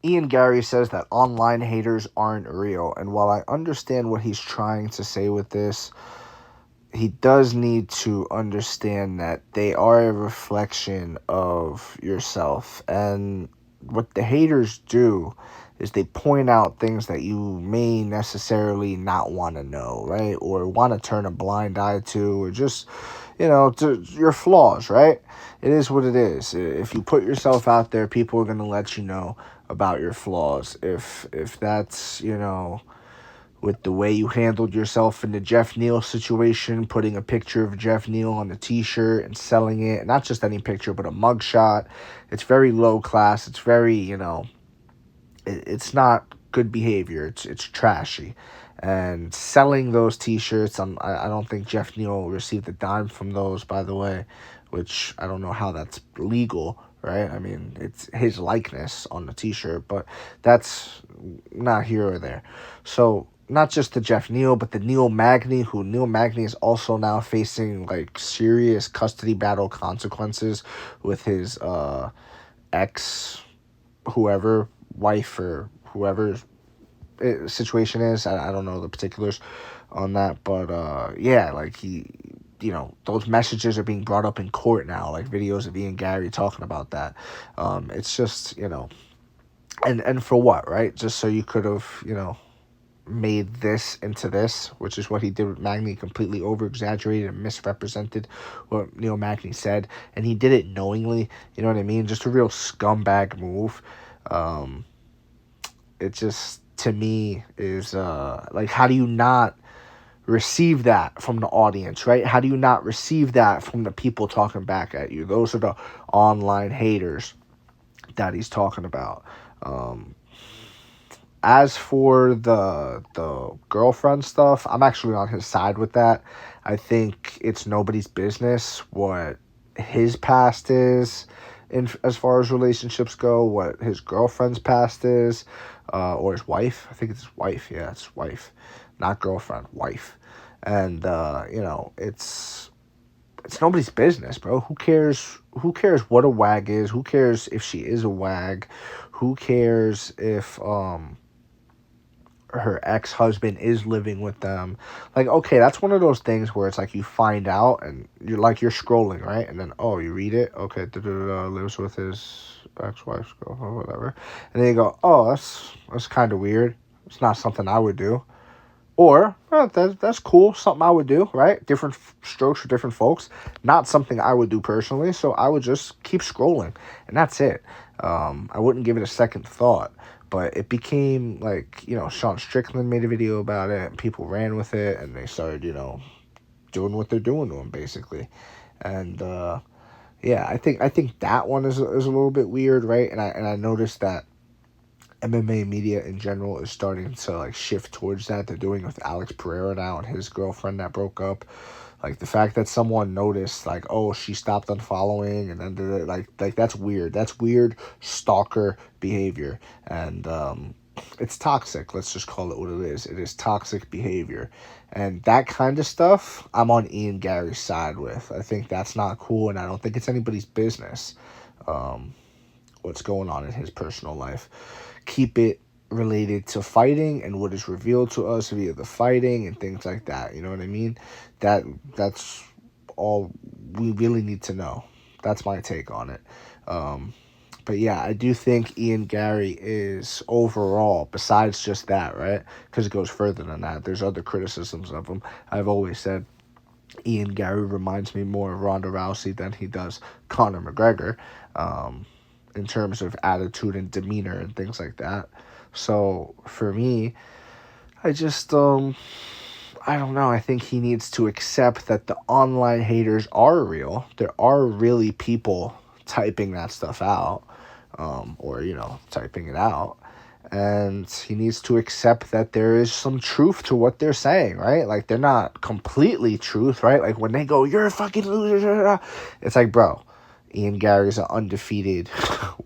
Ian Garry says that online haters aren't real. And while I understand what he's trying to say with this, he does need to understand that they are a reflection of yourself. And what the haters do is they point out things that you may necessarily not want to know, right? Or want to turn a blind eye to, or just, to your flaws, right? It is what it is. If you put yourself out there, people are going to let you know about your flaws. If that's, with the way you handled yourself in the Jeff Neal situation, putting a picture of Jeff Neal on a t-shirt and selling it, not just any picture, but a mugshot. It's very low class. It's very, it's not good behavior. It's trashy. And selling those t-shirts, I don't think Jeff Neal received a dime from those, by the way, which I don't know how that's legal, right? I mean, it's his likeness on the t-shirt, but that's not here or there. So not just the Jeff Neal, but the Neil Magny, who Neil Magny is also now facing like serious custody battle consequences with his ex, whoever, wife or whoever situation is. I don't know the particulars on that, but yeah, like those messages are being brought up in court now, like videos of Ian Garry talking about that. It's just, and for what, right? Just so you could have, made this into this, which is what he did with Magny, completely over-exaggerated and misrepresented what Neil Magny said, and he did it knowingly, you know what I mean? Just a real scumbag move. It just, to me, is, like, how do you not receive that from the audience, right? How do you not receive that from the people talking back at you? Those are the online haters that he's talking about. As for the girlfriend stuff, I'm actually on his side with that. I think it's nobody's business what his past is, in as far as relationships go, what his girlfriend's past is, or his wife. I think it's his wife. Yeah, it's his wife, not girlfriend, wife. And it's nobody's business, bro. Who cares? Who cares what a wag is? Who cares if she is a wag? Who cares if her ex-husband is living with them? Like, okay, that's one of those things where it's like you find out and you're scrolling, right? And then, oh, you read it, okay, lives with his ex-wife's girlfriend, whatever. And then you go, oh, that's kind of weird. It's not something I would do. Or, that's cool, something I would do, right? Different strokes for different folks. Not something I would do personally, so I would just keep scrolling, and that's it. I wouldn't give it a second thought. But it became like, Sean Strickland made a video about it, and people ran with it, and they started, doing what they're doing to him, basically. And, yeah, I think that one is a little bit weird, right? And I noticed that MMA media in general is starting to like shift towards that. They're doing it with Alex Pereira now and his girlfriend that broke up. Like the fact that someone noticed, like, oh, she stopped unfollowing, and then like that's weird. That's weird stalker behavior, and it's toxic. Let's just call it what it is. It is toxic behavior, and that kind of stuff, I'm on Ian Garry's side with. I think that's not cool, and I don't think it's anybody's business. What's going on in his personal life. Keep it related to fighting and what is revealed to us via the fighting and things like that. You know what I mean? That's all we really need to know. That's my take on it. But yeah, I do think Ian Garry is overall, besides just that, right? Because it goes further than that. There's other criticisms of him. I've always said Ian Garry reminds me more of Ronda Rousey than he does Conor McGregor. In terms of attitude and demeanor and things like that. So for me, I just I don't know. I think he needs to accept that the online haters are real. There are really people typing that stuff out, or typing it out. And he needs to accept that there is some truth to what they're saying, right? Like, they're not completely truth, right? Like, when they go, you're a fucking loser, it's like, bro, Ian Garry's an undefeated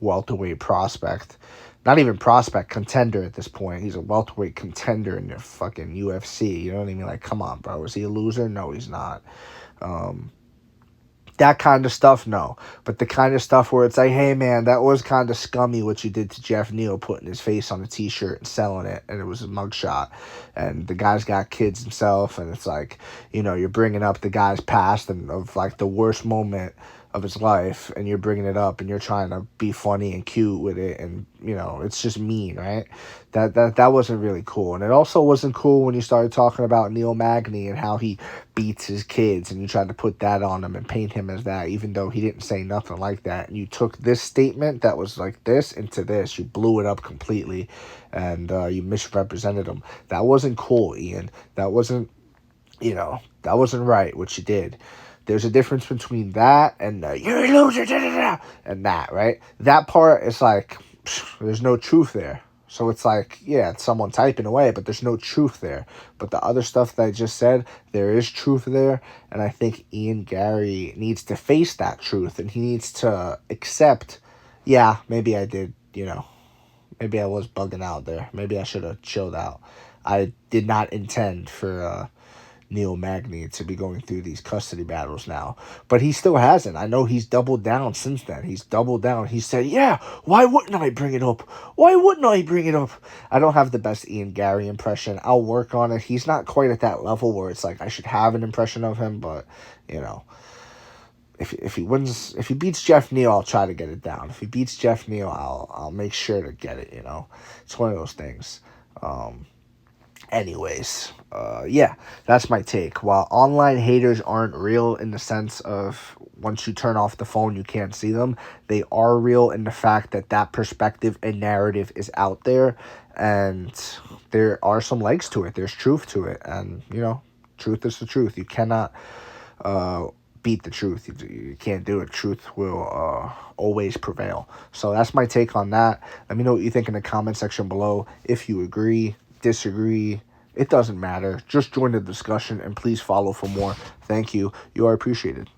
welterweight prospect. Not even prospect, contender at this point. He's a welterweight contender in the fucking UFC. You know what I mean? Like, come on, bro. Is he a loser? No, he's not. That kind of stuff, no. But the kind of stuff where it's like, hey man, that was kind of scummy what you did to Jeff Neal, putting his face on a t-shirt and selling it, and it was a mugshot. And the guy's got kids himself, and it's like, you're bringing up the guy's past and of like the worst moment of his life, and you're bringing it up and you're trying to be funny and cute with it, and it's just mean, right? That wasn't really cool. And it also wasn't cool when you started talking about Neil Magny and how he beats his kids, and you tried to put that on him and paint him as that, even though he didn't say nothing like that. And you took this statement that was like this into this, you blew it up completely, and you misrepresented him. That wasn't cool, Ian. That wasn't right what you did. There's a difference between that and you're a loser, da, da, da, and that, right? That part is like, there's no truth there. So it's like, yeah, it's someone typing away, but there's no truth there. But the other stuff that I just said, there is truth there. And I think Garry needs to face that truth, and he needs to accept, yeah, maybe I did, maybe I was bugging out there. Maybe I should have chilled out. I did not intend for Neil Magny to be going through these custody battles now. But he still hasn't. I know he's doubled down since then. He's doubled down. He said, yeah, why wouldn't I bring it up? Why wouldn't I bring it up? I don't have the best Garry impression. I'll work on it. He's not quite at that level where it's like I should have an impression of him, but, if he beats Jeff Neal, I'll try to get it down. If he beats Jeff Neal, I'll make sure to get it, It's one of those things. Anyways, yeah, that's my take. While online haters aren't real in the sense of once you turn off the phone, you can't see them, they are real in the fact that perspective and narrative is out there, and there are some legs to it. There's truth to it, and, truth is the truth. You cannot beat the truth. You can't do it. Truth will always prevail. So that's my take on that. Let me know what you think in the comment section below. If you agree, disagree, it doesn't matter. Just join the discussion, and please follow for more. Thank you. You are appreciated.